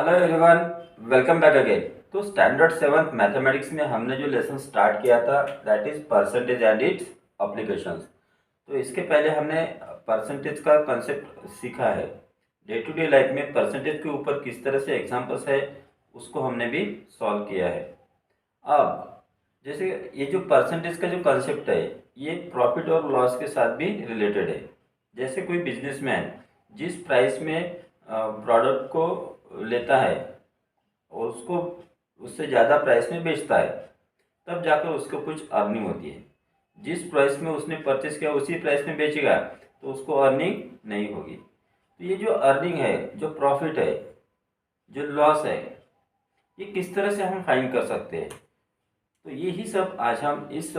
Hello everyone, welcome back again. तो standard seventh mathematics में हमने जो लेसन स्टार्ट किया था that is percentage and it's applications. तो इसके पहले हमने परसेंटेज का कंसेप्ट सीखा है। डे टू डे लाइफ में परसेंटेज के ऊपर किस तरह से एग्जांपल्स है उसको हमने भी सॉल्व किया है। अब जैसे ये जो परसेंटेज का जो कंसेप्ट है ये प्रॉफिट और लॉस के साथ भी रिलेटेड है। जैसे कोई बिजनेसमैन जिस प्राइस में प्रोडक्ट को लेता है और उसको उससे ज़्यादा प्राइस में बेचता है तब जाकर उसको कुछ अर्निंग होती है। जिस प्राइस में उसने परचेस किया उसी प्राइस में बेचेगा तो उसको अर्निंग नहीं होगी। तो ये जो अर्निंग है, जो प्रॉफिट है, जो लॉस है, ये किस तरह से हम फाइंड कर सकते हैं। तो यही सब आज हम इस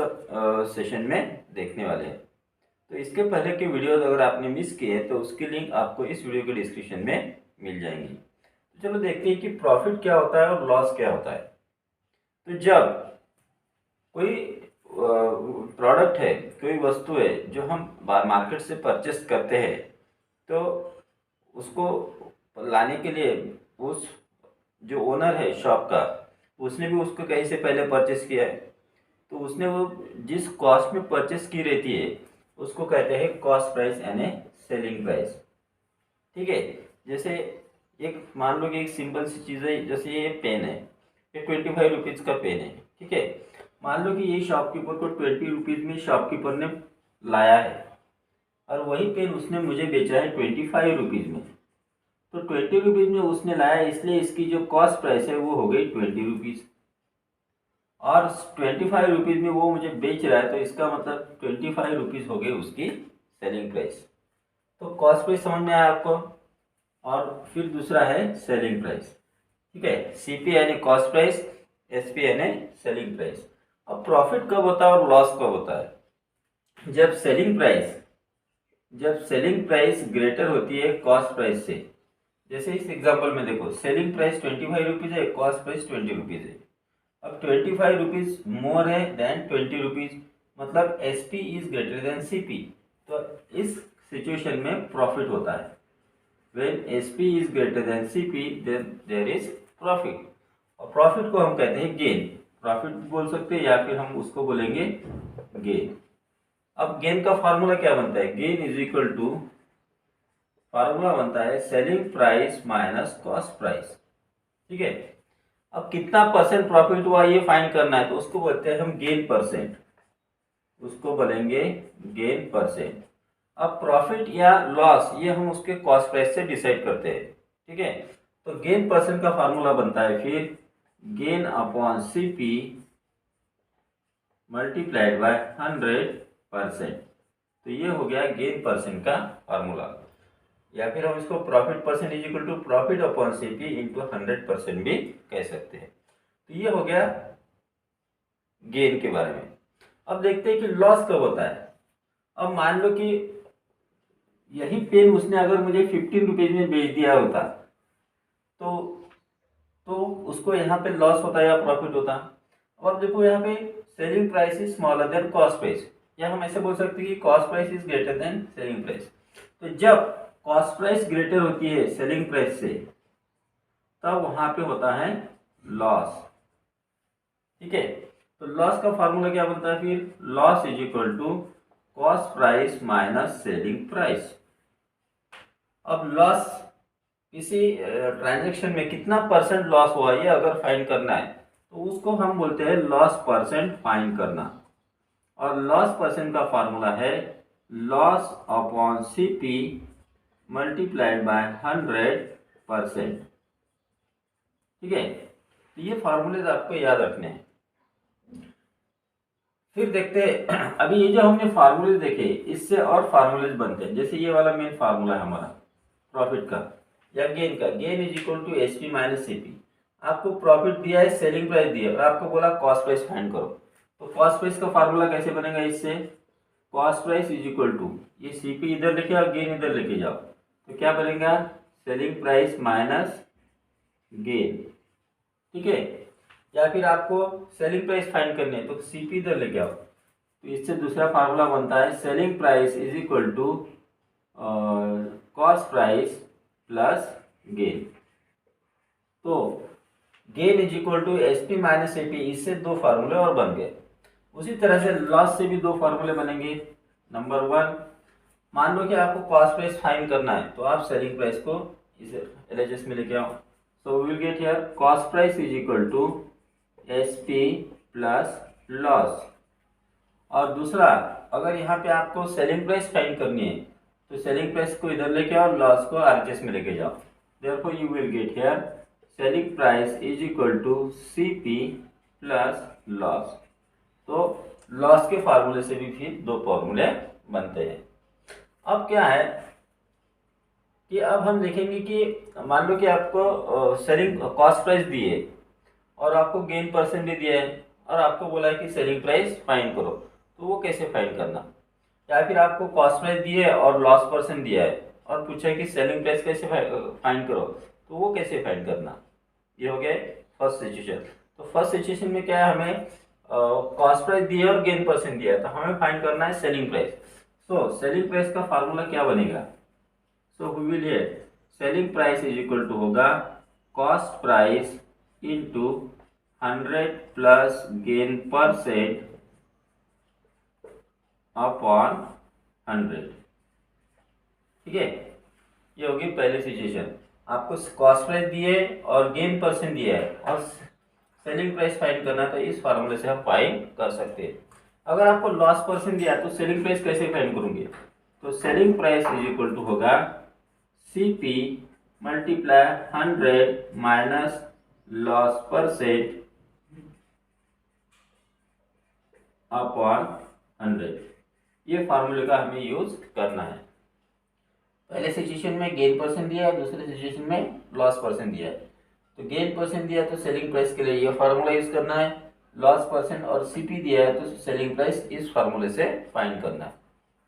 सेशन में देखने वाले हैं। तो इसके पहले के वीडियोस अगर आपने मिस किए हैं तो उसकी लिंक आपको इस वीडियो के डिस्क्रिप्शन में मिल जाएंगी। तो चलो देखते हैं कि प्रॉफिट क्या होता है और लॉस क्या होता है। तो जब कोई प्रोडक्ट है, कोई वस्तु है जो हम मार्केट से परचेस करते हैं तो उसको लाने के लिए उस जो ओनर है शॉप का उसने भी उसको कहीं से पहले परचेस किया है। तो उसने वो जिस कॉस्ट में परचेस की रहती है उसको कहते हैं कॉस्ट प्राइस यानी सेलिंग प्राइस। ठीक है। जैसे एक मान लो कि एक सिंपल सी चीज़ है, जैसे ये पेन है, ये 25 रुपीज़ का पेन है। ठीक है। मान लो कि ये शॉपकीपर को 20 रुपीज़ में शॉपकीपर ने लाया है और वही पेन उसने मुझे बेचा है 25 रुपीज़ में। तो 20 रुपीज़ में उसने लाया इसलिए इसकी जो कॉस्ट प्राइस है वो हो गई 20 रुपीज़ और 25 रुपीज़ में वो मुझे बेच रहा है तो इसका मतलब 25 रुपीज़ हो गई उसकी सेलिंग प्राइस। तो कॉस्ट प्राइस समझ में आया आपको। और फिर दूसरा है सेलिंग प्राइस। ठीक है। सीपी यानी कॉस्ट प्राइस, एसपी यानी सेलिंग प्राइस। अब प्रॉफिट कब होता है और लॉस कब होता है? जब सेलिंग प्राइस ग्रेटर होती है कॉस्ट प्राइस से। जैसे इस एग्जांपल में देखो, सेलिंग प्राइस 25 रुपीज़ है, कॉस्ट प्राइस 20 रुपीज़ है। अब 25 रुपीज़ मोर है देन 20 रुपीज़, मतलब S P is greater than C P. तो इस सिचुएशन में प्रॉफिट होता है। when SP is greater than CP then there is profit। और प्रॉफिट को हम कहते हैं गेन। प्रॉफिट बोल सकते हैं या फिर हम उसको बोलेंगे गेन। अब गेन का फार्मूला क्या बनता है? Gain is equal to, formula बनता है selling price minus cost price. ठीक है। अब कितना परसेंट प्रॉफिट हुआ ये फाइंड करना है तो उसको बोलते हैं हम गेन परसेंट, उसको बोलेंगे गेन परसेंट। अब प्रॉफिट या लॉस ये हम उसके कॉस्ट प्राइस से डिसाइड करते हैं। ठीक है। तो गेन परसेंट का फार्मूला बनता है फिर gain upon C P multiplied by 100%। तो ये हो गया गेन परसेंट का फार्मूला। या फिर हम इसको profit percent is equal to profit upon C P into 100% भी कह सकते हैं। तो ये हो गया गेन के बारे में। अब देखते हैं कि लॉस कब होता है। अब मान लो कि यही पेन उसने अगर मुझे 15 रुपीज़ में बेच दिया होता तो तो उसको यहाँ पे लॉस होता या प्रॉफिट होता। अब देखो यहाँ पे selling price is smaller than cost price, या हम ऐसे बोल सकते हैं कि cost price is greater then selling price. तो जब कॉस्ट प्राइस ग्रेटर होती है सेलिंग प्राइस से तब वहाँ पे होता है लॉस। ठीक है। तो लॉस का फार्मूला क्या बनता है फिर? Loss is equal to cost price minus selling price. अब लॉस किसी ट्रांजैक्शन में कितना परसेंट लॉस हुआ ये अगर फाइंड करना है तो उसको हम बोलते हैं लॉस परसेंट फाइंड करना। और लॉस परसेंट का फार्मूला है loss upon C P multiplied by 100%। ठीक है। तो ये फार्मूलेज आपको याद रखने हैं। फिर देखते हैं अभी ये जो हमने फार्मूलेज देखे इससे और फार्मूलेज बनते हैं। जैसे ये वाला मेन फार्मूला है हमारा प्रॉफिट का या गेन का, gain is equal to S P minus C P. आपको प्रॉफिट दिया है, सेलिंग प्राइस दिया है और आपको बोला कॉस्ट प्राइस फाइंड करो। तो कॉस्ट प्राइस का फार्मूला कैसे बनेगा? इससे cost price is equal to ये सी पी इधर लेके आओ, गेन इधर लेके जाओ, तो क्या बनेगा? Selling price minus gain. ठीक है। या फिर आपको सेलिंग प्राइस फाइंड करनी है तो सी पी इधर लेके आओ, तो इससे दूसरा फार्मूला बनता है selling price is equal to cost price plus gain. तो gain is equal to S P minus A P, इससे दो फार्मूले और बन गए। उसी तरह से लॉस से भी दो फार्मूले बनेंगे। नंबर वन, मान लो कि आपको कॉस्ट प्राइस फाइंड करना है, तो आप सेलिंग प्राइस को इस एलएचएस में लेके आओ। So we will get here cost price is equal to S P plus loss. और दूसरा, अगर यहाँ पे आपको सेलिंग प्राइस फाइंड करनी है तो सेलिंग प्राइस को इधर लेके आओ, लॉस को आरएचएस में लेके जाओ। Therefore you will get here selling price is equal to CP plus loss. तो लॉस के फार्मूले से भी फिर दो फार्मूले बनते हैं। अब क्या है कि अब हम देखेंगे कि मान लो कि आपको सेलिंग कॉस्ट प्राइस दी है और आपको गेन परसेंट भी दिया है और आपको बोला है कि सेलिंग प्राइस फाइंड करो, तो वो कैसे फाइंड करना। या फिर आपको कॉस्ट प्राइस दी है और लॉस परसेंट दिया है और पूछा है कि सेलिंग प्राइस कैसे फाइंड करो, तो वो कैसे फाइंड करना। ये हो गया फर्स्ट सिचुएशन। तो फर्स्ट सिचुएशन में क्या है, हमें कॉस्ट प्राइस दी है और गेन परसेंट दिया है, तो हमें फाइंड करना है selling price. So selling price का फार्मूला क्या बनेगा। So we will here selling price is equal to होगा cost price into 100 plus gain percent upon 100। ठीक है, ये होगी पहली सिचुएशन। आपको कॉस्ट प्राइस दी है और गेन परसेंट दिया है और सेलिंग प्राइस फाइंड करना, तो इस फार्मूले से आप फाइंड कर सकते हैं। अगर आपको लॉस परसेंट दिया तो सेलिंग प्राइस कैसे फाइंड करोगे, तो selling price is equal to होगा CP multiply 100 minus loss percent upon 100। ये फार्मूले का हमें यूज करना है। पहले सिचुएशन में गेन परसेंट दिया है, दूसरे सिचुएशन में लॉस परसेंट दिया है। तो गेन परसेंट दिया तो सेलिंग प्राइस के लिए ये फार्मूला यूज करना है, लॉस परसेंट और सीपी दिया है तो सेलिंग प्राइस इस फार्मूले से फाइंड करना है।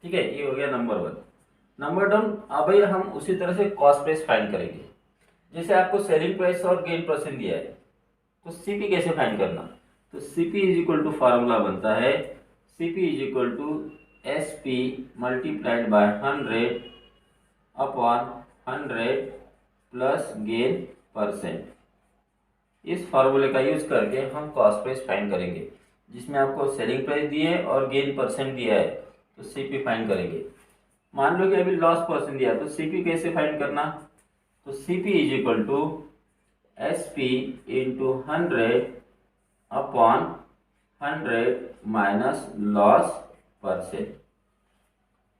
ठीक है, ये हो गया नंबर वन। नंबर टू, अब हम उसी तरह से कॉस्ट प्राइस फाइंड करेंगे। जैसे आपको सेलिंग प्राइस और गेन परसेंट दिया है तो सीपी कैसे फाइंड करना, तो CP is equal to formula बनता है CP is equal to S P multiplied by 100 upon 100 plus gain percent. इस फार्मूले का यूज करके हम कॉस्ट प्राइस फाइंड करेंगे, जिसमें आपको सेलिंग प्राइस दी है और गेन परसेंट दिया है तो सीपी फाइंड करेंगे। मान लो कि अभी लॉस परसेंट दिया तो सीपी कैसे फाइंड करना, तो CP is equal to S P into 100 upon 100 minus loss percent.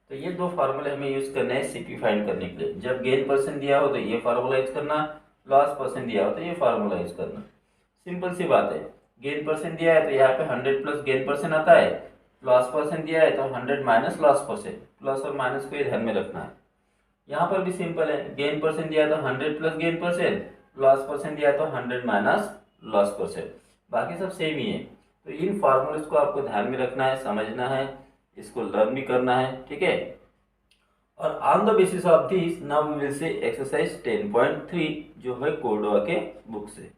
तो ये दो फार्मूले हमें यूज करने हैं सीपी फाइंड करने के लिए। जब गेन परसेंट दिया हो तो ये फार्मूला यूज करना, लॉस परसेंट दिया हो तो ये फार्मूला यूज करना। सिंपल सी बात है। गेन परसेंट दिया है तो यहाँ पे 100 प्लस गेन परसेंट आता है, लॉस परसेंट दिया है तो 100 माइनस लॉस परसेंट, प्लस और माइनस को ध्यान में रखना है। यहाँ पर भी सिंपल है, गेन परसेंट दिया तो 100 plus gain percent, loss percent दिया तो 100 माइनस लॉस परसेंट, बाकी सब सेम ही है। तो इन फार्मूलेस को आपको ध्यान में रखना है, समझना है, इसको लर्न भी करना है। ठीक है, और on the basis of this now we will see exercise 10.3 जो है कोर्डोवा के बुक से।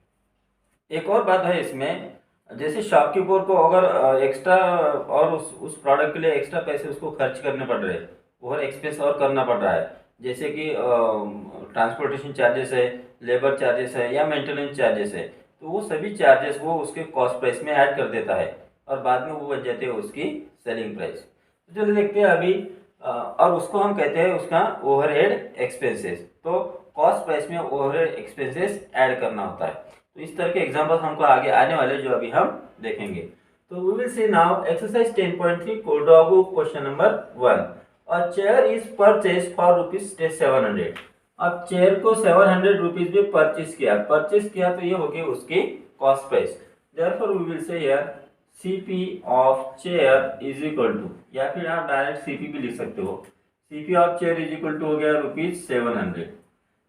एक और बात है इसमें, जैसे शॉपकीपर को अगर एक्स्ट्रा और उस प्रोडक्ट के लिए एक्स्ट्रा पैसे उसको खर्च करने पड़ रहे हैं और एक्सपेंस और करना पड़ रहा है, जैसे कि ट्रांसपोर्टेशन चार्जेस है, लेबर चार्जेस है या मेंटेनेंस चार्जेस है, तो वो सभी चार्जेस वो उसके कॉस्ट प्राइस में ऐड कर देता है और बाद में वो बन जाते हैं उसकी सेलिंग प्राइस। तो चलिए देखते हैं अभी, और उसको हम कहते हैं उसका ओवरहेड एक्सपेंसेस। तो कॉस्ट प्राइस में ओवरहेड एक्सपेंसेस ऐड करना होता है। तो इस तरह के एग्जांपल्स हमको आगे आने वाले जो अभी हम देखेंगे। तो we will see now exercise 10.3 Cordova book question number 1। A chair is purchase for ₹700। अब चेयर को 700 रुपीज में परचेज किया तो ये हो गई उसकी cost price. Therefore we will say here CP of chair is equal to, या फिर आप डायरेक्ट सीपी भी लिख सकते हो, CP of chair is equal to हो गया ₹700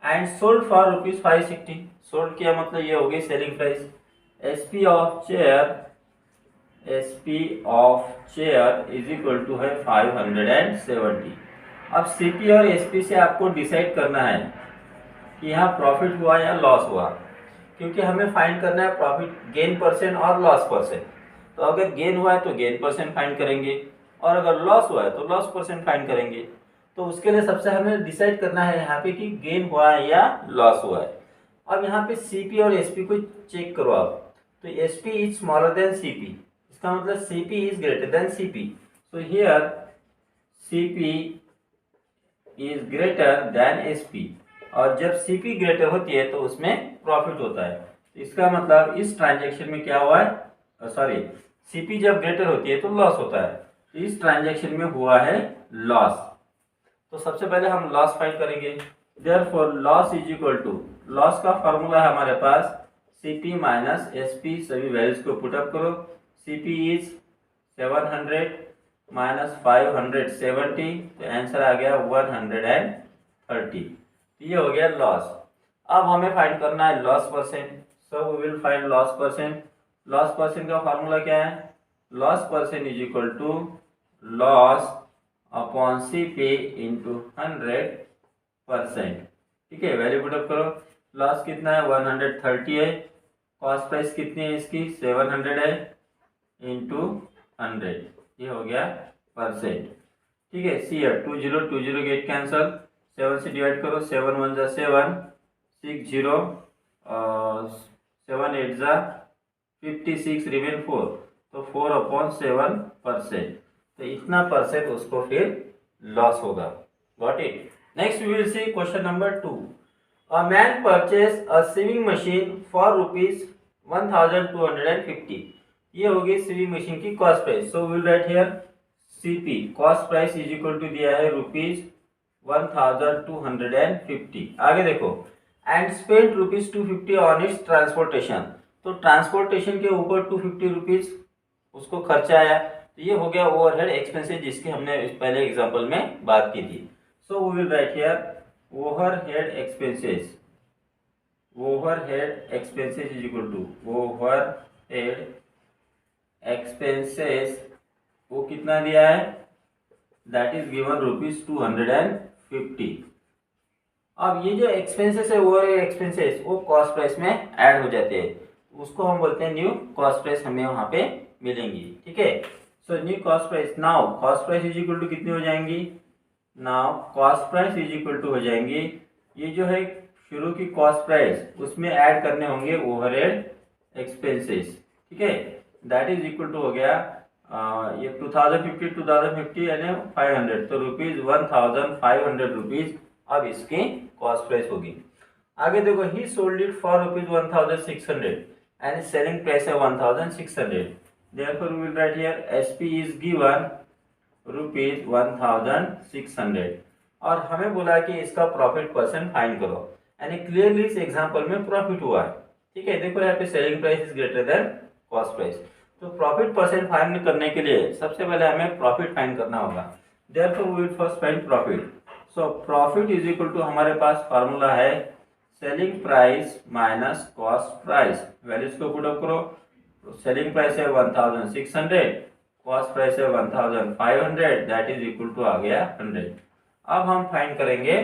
एंड सोल्ड फॉर ₹560। सोल्ड किया मतलब ये हो गई selling price. SP of chair is equal to है 570। अब सीपी और एसपी से आपको डिसाइड करना है कि यहाँ प्रॉफिट हुआ या लॉस हुआ, क्योंकि हमें फाइंड करना है प्रॉफिट, गेन परसेंट और लॉस परसेंट। तो अगर गेन हुआ है तो गेन परसेंट फाइंड करेंगे और अगर लॉस हुआ है तो लॉस परसेंट फाइंड करेंगे। तो उसके लिए सबसे हमें डिसाइड करना है यहाँ पे कि गेन हुआ है या लॉस हुआ है। अब यहाँ पे CP और SP को चेक करो आप, तो SP is smaller than CP, इसका मतलब CP is greater then CP। So here CP is greater then SP, और जब CP ग्रेटर होती है तो उसमें प्रॉफिट होता है। इसका मतलब इस ट्रांजेक्शन में क्या हुआ है, सॉरी, CP जब ग्रेटर होती है तो लॉस होता है, तो इस ट्रांजेक्शन में हुआ है लॉस। तो सबसे पहले हम लॉस फाइंड करेंगे। Therefore loss is equal to, loss का फॉर्मूला है हमारे पास CP माइनस SP, सभी वैल्यूज को पुटअप करो। CP इज 700 माइनस 570, तो आंसर आ गया 130। ये हो गया लॉस। अब हमें फाइंड करना है loss percent, so we will find loss percent. Loss percent का फॉर्मूला क्या है, loss percent is equal to loss upon CP into 100%। ठीक है, वैल्यू पुटअप करो। लॉस कितना है 130 है, कॉस्ट प्राइस कितनी है इसकी 700 है, इंटू 100, ये हो गया परसेंट। ठीक है, सी 20 गेट कैंसल, 7 से डिवाइड करो, 7 1 जा 7, 6 0, 7 8 जा 56, रिमेन 4, तो 4/7%, तो इतना परसेंट उसको फिर लॉस होगा। Got it. Next we will see question number 2। A man purchase a sewing machine for ₹1250। ये होगी सीविंग मशीन की cost price. So will write here CP cost price is equal to दिया है ₹1250। आगे देखो, and spend ₹250 on its transportation, तो transportation के ऊपर ₹250 उसको खर्चा आया, तो ये हो गया ओवरहेड एक्सपेंसेस, जिसकी हमने पहले एग्जांपल में बात की थी। So we will write here overhead expenses, overhead expenses is equal to overhead expenses, वो कितना दिया है, दैट इज गिवन ₹250। अब ये जो एक्सपेंसेस है ओवरहेड एक्सपेंसेस, वो कॉस्ट प्राइस में ऐड हो जाते हैं, उसको हम बोलते हैं न्यू कॉस्ट प्राइस, हमें वहां पे मिलेंगी। ठीक है, so new cost price, now cost price is equal to कितनी हो जाएंगी, now cost price is equal to हो जाएंगी, ये जो है शुरू की कॉस्ट प्राइस, उसमें ऐड करने होंगे ओवरहेड एक्सपेंसेस। ठीक है, दैट इज इक्वल टू हो गया ये 2050 यानी 500, तो ₹1500 अब इसकी कॉस्ट प्राइस होगी। आगे देखो, he sold it for ₹1600 and selling price है 1600। Therefore we will write here SP is given ₹1600, और हमें बोला कि इसका प्रॉफिट परसेंट फाइंड करो, यानी क्लियरली इस एग्जांपल में प्रॉफिट हुआ है। ठीक है, देखो यहाँ पे selling price is greater then cost price, तो प्रॉफिट परसेंट फाइंड करने के लिए सबसे पहले हमें प्रॉफिट फाइंड करना होगा। Therefore we will first find profit. So profit is equal to, हमारे पास फार्मूला है selling price minus cost price, values को पुट अप करो। सेलिंग प्राइस है 1600, कॉस्ट प्राइस है 1500, दैट इज इक्वल टू आ गया 100। अब हम फाइंड करेंगे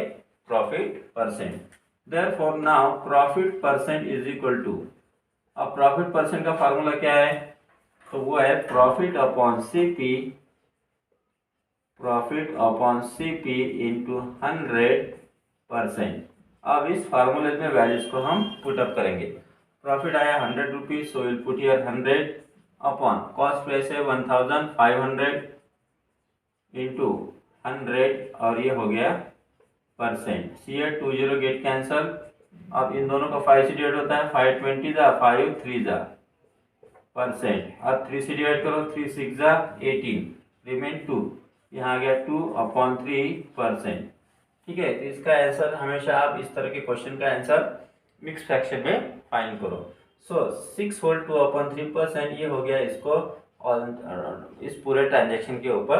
profit percent. Therefore now profit percent is equal to, अब प्रॉफिट परसेंट का फार्मूला क्या है, तो वो है प्रॉफिट अपॉन CP इंटू 100%। अब इस फार्मूले में वैल्यूज को हम पुटअप करेंगे। प्रॉफिट आया ₹100, so will put here 100 upon cost price है 1500 इंटू 100, और ये हो गया परसेंट। CA 20 गेट कैंसल, अब इन दोनों का 5 से डिवाइड होता है, 5 20 जा 5 3 जा परसेंट, अब 3 से डिवाइड करो, 3 6 जा 18, रिमेन 2, यहाँ आ गया 2/3%। ठीक है, तो इसका आंसर हमेशा आप इस तरह के क्वेश्चन का आंसर मिक्स फ्रैक्शन में फाइंड करो। सो 6 होल 2/3%, ये हो गया इसको और इस पूरे ट्रांजेक्शन के ऊपर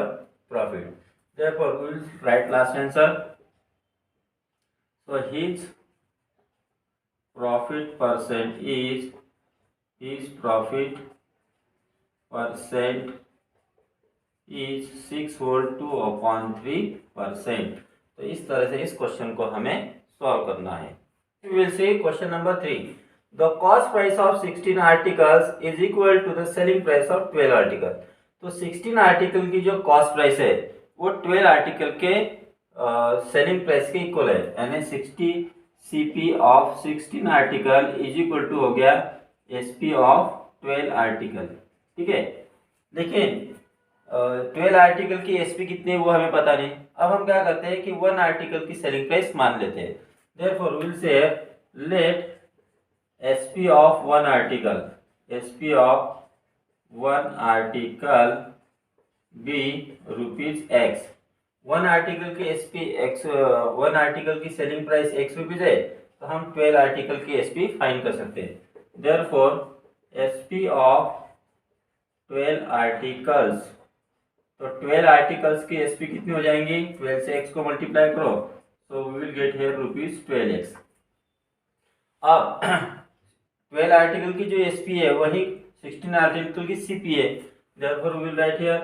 profit. Therefore we will write last answer. So his profit percent is, his profit percent is 6 whole 2/3%। तो इस तरह से इस क्वेश्चन को हमें सॉल्व करना है। We will see question number 3. The cost price of 16 articles is equal to the selling price of 12 articles. तो 16 आर्टिकल की जो कॉस्ट प्राइस है वो 12 आर्टिकल के सेलिंग प्राइस के इक्वल है, यानी CP of 16 article is equal to हो गया SP ऑफ 12 आर्टिकल। ठीक है, लेकिन 12 आर्टिकल की SP कितनी है वो हमें पता नहीं। अब हम क्या करते हैं कि 1 आर्टिकल की सेलिंग प्राइस मान लेते हैं। Therefore will say let SP of 1 article, SP of 1 article be ₹X। 1 article की SP X, 1 आर्टिकल की सेलिंग प्राइस ₹X है, तो हम 12 आर्टिकल की SP फाइंड कर सकते हैं। देयरफॉर SP ऑफ 12 आर्टिकल्स, तो 12 आर्टिकल्स की SP कितनी हो जाएंगी, 12 से X को मल्टीप्लाई करो, so we will get here ₹12X। अब 12 आर्टिकल की जो SP है वही 16 आर्टिकल की CP है। Therefore we will write here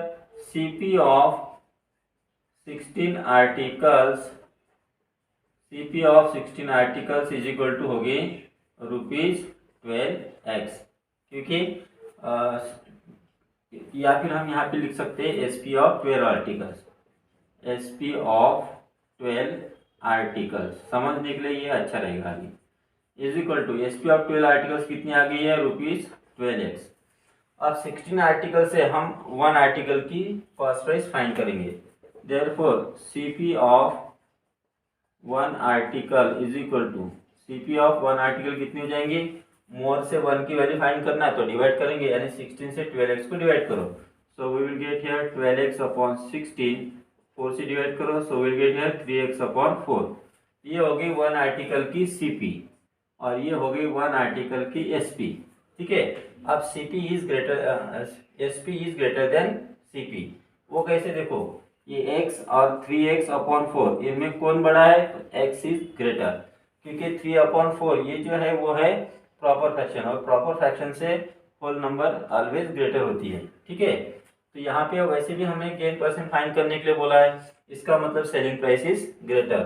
CP of 16 articles, CP of 16 articles is equal to होगी ₹12X, क्योंकि या फिर हम यहाँ पे लिख सकते हैं SP of 12 articles, SP of 12 articles, समझने के लिए ये अच्छा रहेगा आगे। Is equal to SP of 12 articles कितनी आ गई है, ₹12X। अब 16 आर्टिकल से हम 1 आर्टिकल की कॉस्ट प्राइस फाइंड करेंगे। Therefore CP of 1 article is equal to, CP of 1 article कितनी हो जाएंगी, मोर से 1 की वैल्यू फाइंड करना है तो डिवाइड करेंगे, यानी 16 से 12X को डिवाइड करो, so we will get here 12X upon 16, 4 से डिवाइड करो, so will get here 3X upon 4। ये हो गई 1 आर्टिकल की CP और ये हो गई 1 आर्टिकल की SP। ठीक है, अब SP is greater, SP is greater then CP। वो कैसे, देखो ये X और 3X अपॉन 4, इनमें कौन बड़ा है, तो X इज ग्रेटर, क्योंकि 3 अपॉन 4 ये जो है वो है प्रॉपर फ्रैक्शन, और प्रॉपर फ्रैक्शन से होल नंबर ऑलवेज ग्रेटर होती है। ठीक है, तो यहाँ पे वैसे भी हमें गेन परसेंट फाइंड करने के लिए बोला है, इसका मतलब selling price is greater.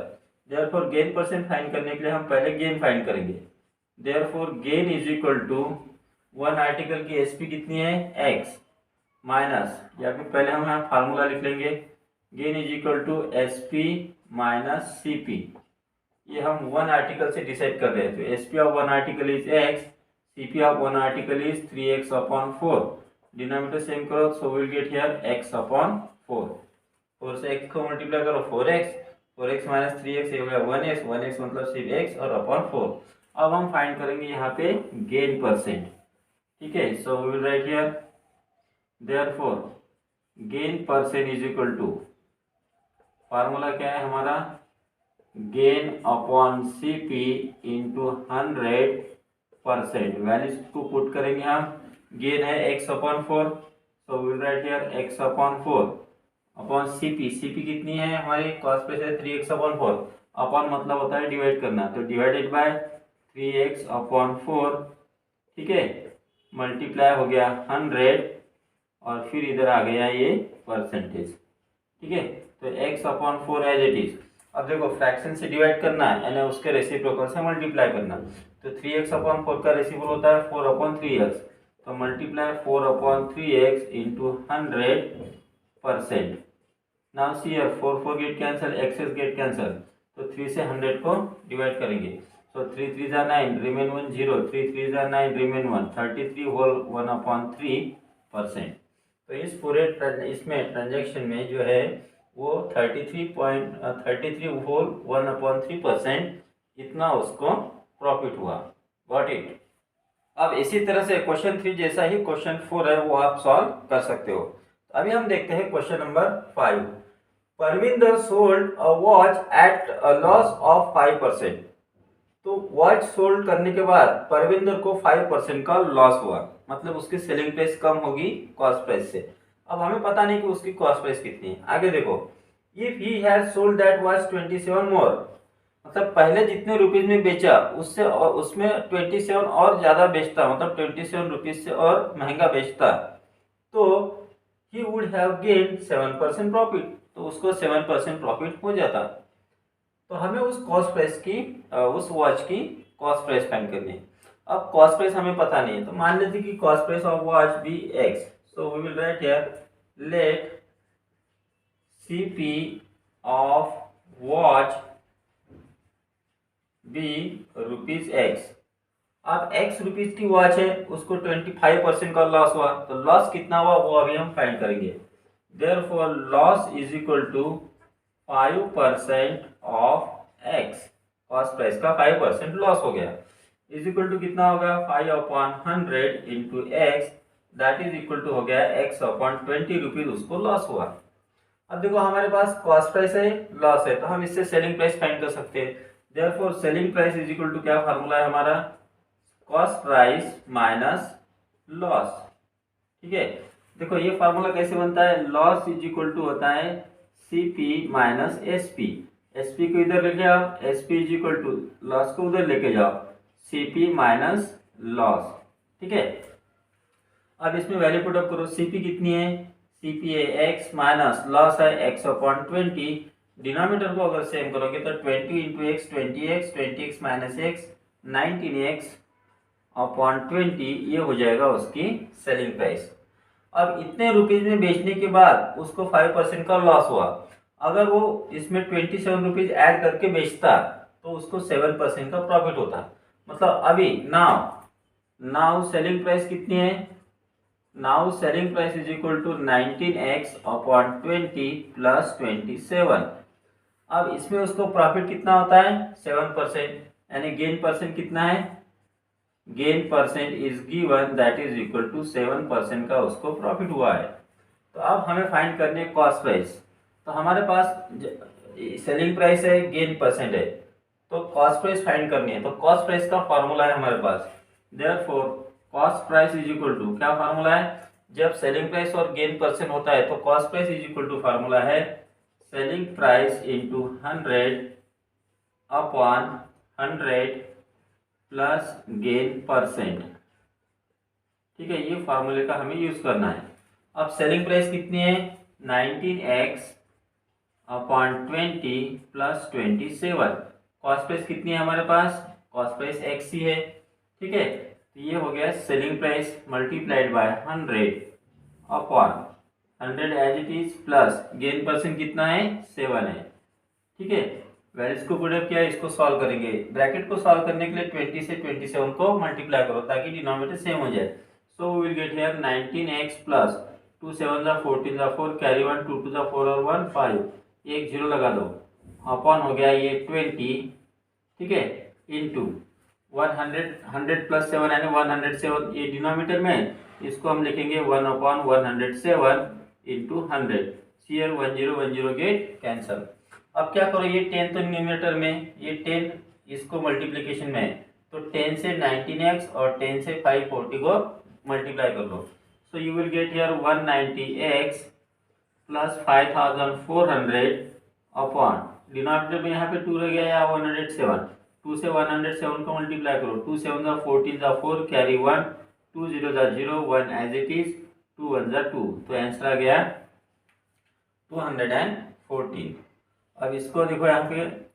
Therefore gain percent find करने के लिए हम पहले गेन फाइंड करेंगे। Therefore gain is equal to 1 article की SP कितनी है, X माइनस, या फिर पहले हम यहाँ फार्मूला लिख लेंगे, gain is equal to SP minus CP। ये हम 1 आर्टिकल से डिसाइड कर रहे हैं, तो SP of 1 article is X, CP of 1 article is 3X upon 4, denominator same करो, so will get here X upon 4, 4 से X को मल्टीप्लाई करो 4X, 4X माइनस 3X ये हो गया 1X, 1X मतलब सिर्फ X और अपॉन 4। अब हम फाइंड करेंगे यहाँ पे गेन परसेंट। ठीक है, so we will write here therefore gain percent is equal to, formula क्या है हमारा, gain upon CP into 100%, values को पुट करेंगे हम, गेन है X upon 4, so will write here X upon 4 upon CP, CP कितनी है हमारी कॉस्ट प्राइस है 3X अपॉन 4, अपॉन मतलब होता है डिवाइड करना, तो डिवाइडेड बाय 3X अपॉन 4। ठीक है, मल्टीप्लाई हो गया 100 और फिर इधर आ गया ये परसेंटेज। ठीक है, तो X upon 4 as it is. अब देखो फ्रैक्शन से डिवाइड करना है यानी उसके रेसिप्रोकल से मल्टीप्लाई करना, तो 3X अपॉन 4 का रेसिप्रोकल होता है 4 अपॉन 3X, तो multiply 4 upon 3X into 100%। Now see here 4 4 get cancel, excess get cancel, तो 3 से 100 को डिवाइड करेंगे, तो 3 3 जा 9, रिमेन 1 0, 3 3 जा 9, रिमेन 1, 33 होल 1 अपॉन 3%। तो इस पूरे इसमें ट्रांजेक्शन में जो है वो 33 होल 1 अपॉन 3% इतना उसको प्रॉफिट हुआ। Got it. अब इसी तरह से क्वेश्चन 3 जैसा ही क्वेश्चन 4 है वो आप सॉल्व कर सकते हो। अभी हम देखते हैं question number 5। Parvinder sold a watch at a loss of 5%। तो वॉच सोल्ड करने के बाद परविंदर को 5% का लॉस हुआ, मतलब उसकी सेलिंग प्राइस कम होगी कॉस्ट प्राइस से। अब हमें पता नहीं कि उसकी कॉस्ट प्राइस कितनी है। आगे देखो, if he has sold that watch 27 मोर, मतलब पहले जितने रुपीज में बेचा उससे और उसमें 27 और ज्यादा बेचता, मतलब 27 रुपीज से और महंगा बेचता, तो he would have gain 7% profit, तो उसको 7% प्रॉफिट हो जाता। तो हमें उस कॉस्ट प्राइस की, उस वॉच की कॉस्ट प्राइस फाइंड करनी है। अब कॉस्ट प्राइस हमें पता नहीं है, तो मान लेते कि cost price of watch be X, so we will write here let CP of watch be rupees x. अब एक्स रुपीज की वॉच है, उसको 25% का लॉस हुआ, तो लॉस कितना हुआ वो अभी हम फाइंड करेंगे। Therefore loss is equal to 5% of x, cost price का 5% लॉस हो गया, इज इक्वल टू कितना होगा 5/100 into x, that is equal to हो गया x/20 रुपीज उसको लॉस हुआ। अब देखो हमारे पास कॉस्ट प्राइस है, लॉस है, तो हम इससे सेलिंग प्राइस फाइंड कर सकते हैं। Therefore selling price is equal to क्या फार्मूला है हमारा, कॉस्ट प्राइस माइनस लॉस। ठीक है, देखो ये फार्मूला कैसे बनता है, लॉस इज इक्वल टू होता है सीपी माइनस एसपी। एसपी को इधर लेके आओ, SP is equal to loss को उधर लेके जाओ, सीपी माइनस लॉस। ठीक है, अब इसमें वैल्यू पुट अप करो, सीपी कितनी है, सीपी है एक्स माइनस लॉस है x/20। डिनोमिनेटर को अगर सेम करोगे तो 20 into x 20x, 20x minus x 19x/20, ये हो जाएगा उसकी सेलिंग प्राइस। अब इतने रुपीज में बेचने के बाद उसको 5% का लॉस हुआ, अगर वो इसमें 27 रुपीज ऐड करके बेचता तो उसको 7% का प्रॉफिट होता। मतलब अभी नाउ सेलिंग प्राइस कितनी है, now selling price is equal to 19x/20 plus 27। अब इसमें उसको प्रॉफिट कितना होता है 7%, यानी गेन परसेंट कितना है, gain percent is given that is equal to 7% का उसको प्रॉफिट हुआ है। तो अब हमें फाइंड करनी है कॉस्ट प्राइस, तो हमारे पास सेलिंग प्राइस है, गेन परसेंट है, तो कॉस्ट प्राइस फाइंड करनी है। तो कॉस्ट प्राइस का फॉर्मूला है हमारे पास, therefore cost price is equal to क्या फार्मूला है, जब सेलिंग प्राइस और गेन परसेंट होता है तो cost price is equal to formula है selling price into 100/100 plus gain percent. ठीक है, ये फार्मूले का हमें यूज करना है। अब सेलिंग प्राइस कितनी है 19x/20 प्लस 27, कॉस्ट प्राइस कितनी है हमारे पास, कॉस्ट प्राइस एक्स ही है। ठीक है, तो ये हो गया selling price multiplied by 100/100 as it is, plus gain percent कितना है 7 है। ठीक है, वैल्यूज को पुटअप किया, इसको सॉल्व करेंगे। ब्रैकेट को सॉल्व करने के लिए 20 से 27 को मल्टीप्लाई करो ताकि डिनोमिनेटर सेम हो जाए। So we will get here 19x plus 2 7 जा 14 जा 4, कैरी 1 2 2 जा 4 और 1 5, एक जीरो लगा दो, अपॉन हो गया ये 20। ठीक है, इनटू 100 प्लस 7 यानी 107, ये डिनोमिनेटर में, इसको हम लिखेंगे 1/107 इंटू 100, सीयर 10 गेट कैंसल। अब क्या करो, ये 10 तो न्यूमरेटर में, ये 10 इसको मल्टीप्लिकेशन में है, तो 10 से 19x और 10 से 540 को मल्टीप्लाई कर लो। So you will get here 190x plus 5400 upon, denominator में यहाँ पे 2 रह गया या 107, 2 से 107 को मल्टीप्लाई करो, 2 7 जा 14 जा 4, कैरी 1 2 0 जा 0 1 एज इट इज, 2 1 जा 2, तो आंसर आ गया 214। अब इसको देखो, यहाँ पे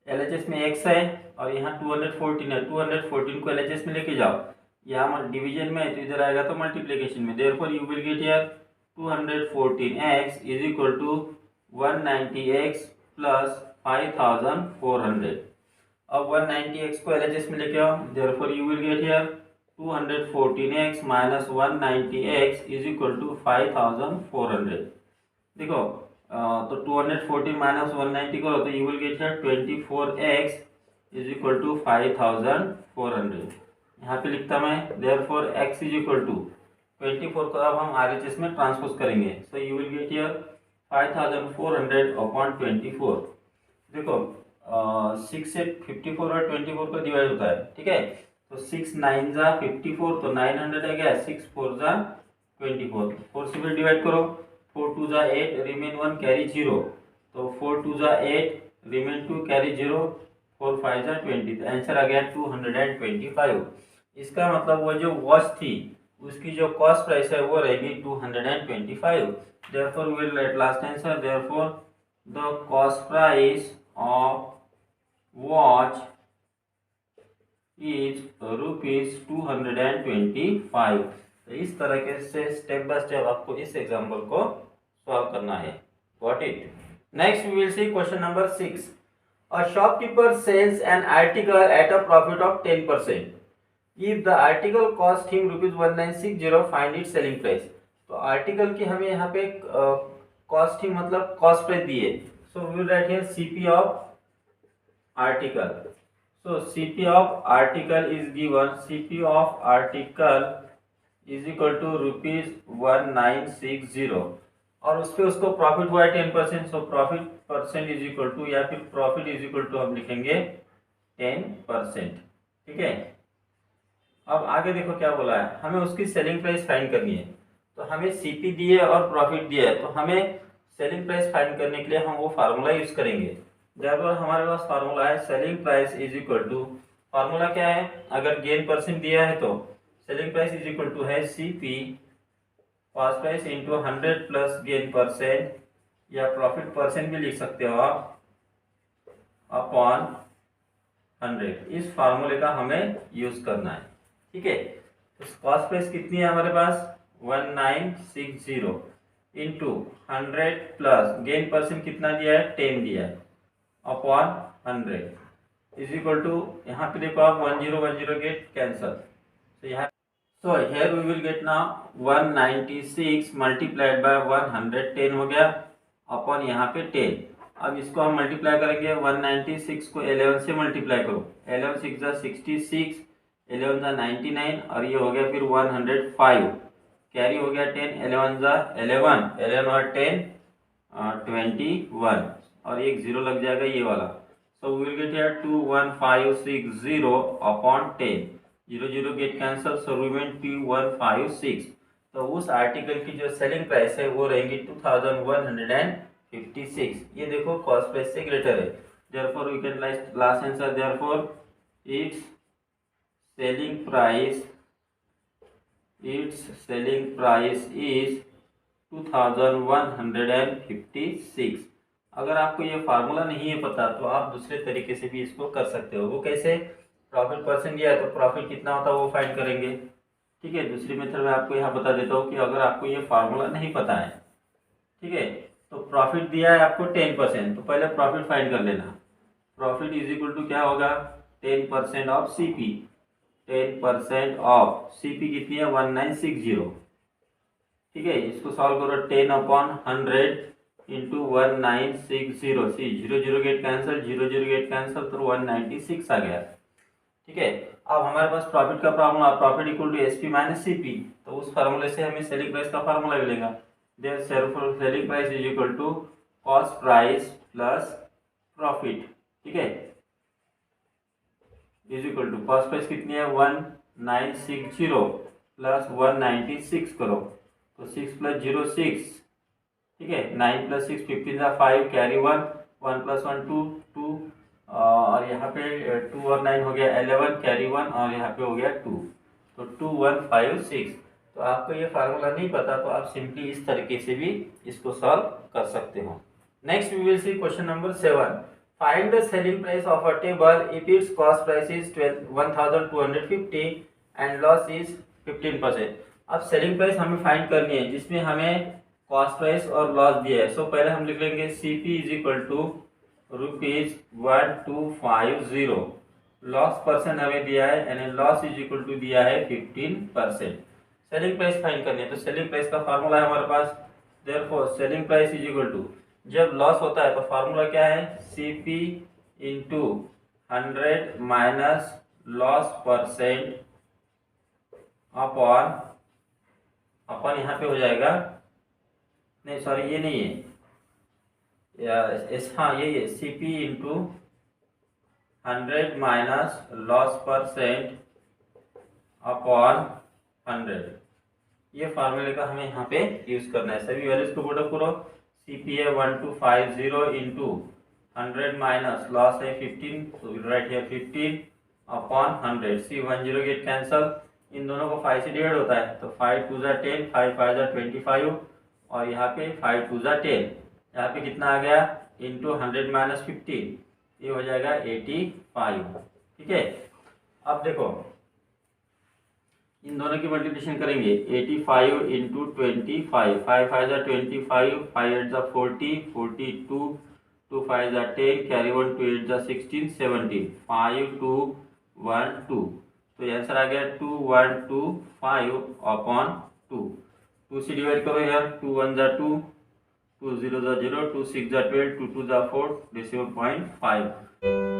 LHS में x है और यहाँ 214 है, 214 को LHS में लेके जाओ, यहाँ डिवीजन में है तो इधर आएगा तो मल्टीप्लिकेशन में, therefore you will get here 214x is equal to 190x plus 5400। अब 190x को LHS में लेके आओ, therefore you will get here 214x minus 190x is equal to 5400। देखो तो 214 माइनस 190 करो तो you will get here 24x is equal to 5400। यहाँ पे लिखता मैं, therefore x is equal to 24 को अब हम RHS में ट्रांसपोज करेंगे, so you will get here 5400 upon 24। देखो 6 से 54 और 24 को डिवाइड होता है। ठीक है, तो 6 9 जा 54, तो 900 आ गया, 6 4 जा 24, 4 से फिर डिवाइड करो, 4 2 जा 8, रिमेन 1 कैरी 0, तो 4 2 जा 8, रिमेन 2 कैरी 0, 4 5 जा 20, तो आंसर आ गया 225। इसका मतलब वो जो वॉच थी उसकी जो कॉस्ट प्राइस है वो रहेगी 225। Therefore we will write last answer, therefore the cost price of watch is ₹225। तो इस तरह से स्टेप बाय स्टेप आपको इस एग्जांपल को सॉल्व करना है। Got it. Next we will see question number 6। A shopkeeper sells an article at a profit of 10%. If the article cost him rupees 1960, find its selling price. तो article की हमें यहाँ पे कॉस्टिंग मतलब cost price दी है. So we will write here CP of article. So CP of article is given. CP of article is equal to rupees 1960 और उस पर उसको प्रॉफिट हुआ है 10%. So profit percent is equal to या फिर प्रॉफिट इज इक्वल टू हम लिखेंगे 10%. ठीक है. अब आगे देखो क्या बोला है, हमें उसकी सेलिंग प्राइस फाइंड करनी है. तो हमें सीपी दिए और प्रॉफिट दिया है, तो हमें सेलिंग प्राइस फाइंड करने के लिए हम वो फार्मूला यूज करेंगे. जब हमारे पास फार्मूला है selling price is equal to, formula क्या है, अगर गेन परसेंट दिया है तो selling price is equal to है CP cost price into 100 plus gain percent, या प्रॉफिट परसेंट भी लिख सकते हो आप, अपॉन 100. इस फार्मूले का हमें यूज करना है. ठीक है. तो कॉस्ट प्राइस कितनी है हमारे पास 1960 इंटू 100 प्लस गेन परसेंट कितना दिया है 10 दिया है, अपॉन 100 इज इक्वल टू, यहाँ पे देखो आप 1010 गेट कैंसल. तो यहाँ so here we will get now 196 multiplied by 110 हो गया, अपॉन यहाँ पे 10. अब इसको हम मल्टीप्लाई करेंगे, 196 को 11 से मल्टीप्लाई करो, 11 6 66, 11 जा 99 और ये हो गया फिर 105, कैरी हो गया 10, 11 जा 11, 11 और 10 21 और एक जीरो लग जाएगा ये वाला. So we will get here 21560 upon 10, 0 get cancel, so remain 2156. तो उस आर्टिकल की जो सेलिंग प्राइस है वो रहेगी 2156. ये देखो कॉस्ट प्राइस से ग्रेटर है. Therefore we can write last answer, therefore its selling price is 2156. अगर आपको ये फार्मूला नहीं है पता तो आप दूसरे तरीके से भी इसको कर सकते हो. वो कैसे, प्रॉफिट परसेंट दिया है तो प्रॉफिट कितना होता है वो फाइंड करेंगे. ठीक है. दूसरी मेथड में आपको यहाँ बता देता हूँ कि अगर आपको ये फार्मूला नहीं पता है, ठीक है, तो प्रॉफिट दिया है आपको 10%, तो पहले प्रॉफिट फाइंड कर लेना. प्रॉफिट इज इक्वल टू क्या होगा 10% ऑफ सीपी. 10% ऑफ सीपी कितनी है 1960. ठीक है. इसको सॉल्व करो, 10 upon 100 into 1960. See 0 get cancel, 0 get cancel, तो 196 आ गया. ठीक है. अब हमारे पास प्रॉफिट का formula, profit equal to SP minus CP, तो उस फार्मूले से हमें सेलिंग प्राइस का फार्मूला मिलेगा. Therefore selling price is equal to cost price plus profit. ठीक है. Is equal to cost price कितनी है 1960 प्लस 196 करो, तो 6 प्लस 0 6. ठीक है. 9 प्लस 6 15 5, कैरी 1, 1 प्लस 1 2 2 और यहाँ पे 2 और 9 हो गया 11, कैरी 1 और यहाँ पे हो गया 2, तो 2156. तो आपको ये फार्मूला नहीं पता तो आप सिंपली इस तरीके से भी इसको सॉल्व कर सकते हो. Next we will see question number 7. Find the selling price of a table if its cost price is 1250 and loss is 15%. अब सेलिंग प्राइस हमें फाइंड करनी है जिसमें हमें कॉस्ट प्राइस और लॉस दिया है. सो पहले हम लिख लेंगे CP is equal to ₹1250. Loss percent हमें दिया है यानी लॉस इज इक्वल टू दिया है 15%. सेलिंग प्राइस फाइंड करनी है तो सेलिंग प्राइस का फार्मूला है हमारे पास. Therefore selling price is equal to, जब लॉस होता है तो फार्मूला क्या है CP into 100 minus loss percent upon यहाँ पे हो जाएगा, नहीं सॉरी ये नहीं है, हाँ ये CP into 100 minus loss percent upon 100. ये फार्मूले का हमें यहाँ पे यूज करना है. सभी वैल्यूज को पुट अप करो. सीपी है 1250 इंटू 100 माइनस लॉस है 15, तो right here 15 upon 100. See 10 get cancel, इन दोनों को 5 से डिवाइड होता है तो 5 2 जा 10, 5 5 जा 25 और यहाँ पे 5 2 जा 10. यहाँ पे कितना आ गया इंटू 100 माइनस 15, ये हो जाएगा 85. ठीक है. अब देखो इन दोनों की मल्टीप्लिकेशन करेंगे 85 इंटू 25, 5 5 जा 25, 5 8 जा 40, 42, 2 5 are 10, carry 1 2 8 are 16 17, 5 2 1 2। तो ये आंसर आ गया 2 1 2 5 अपॉन 2। 2 से डिवाइड करो यार, 2 1 जा 2, 2 0 जा 0, 2 6 जा 12, 2 2 जा 4, डेसिमल पॉइंट 5।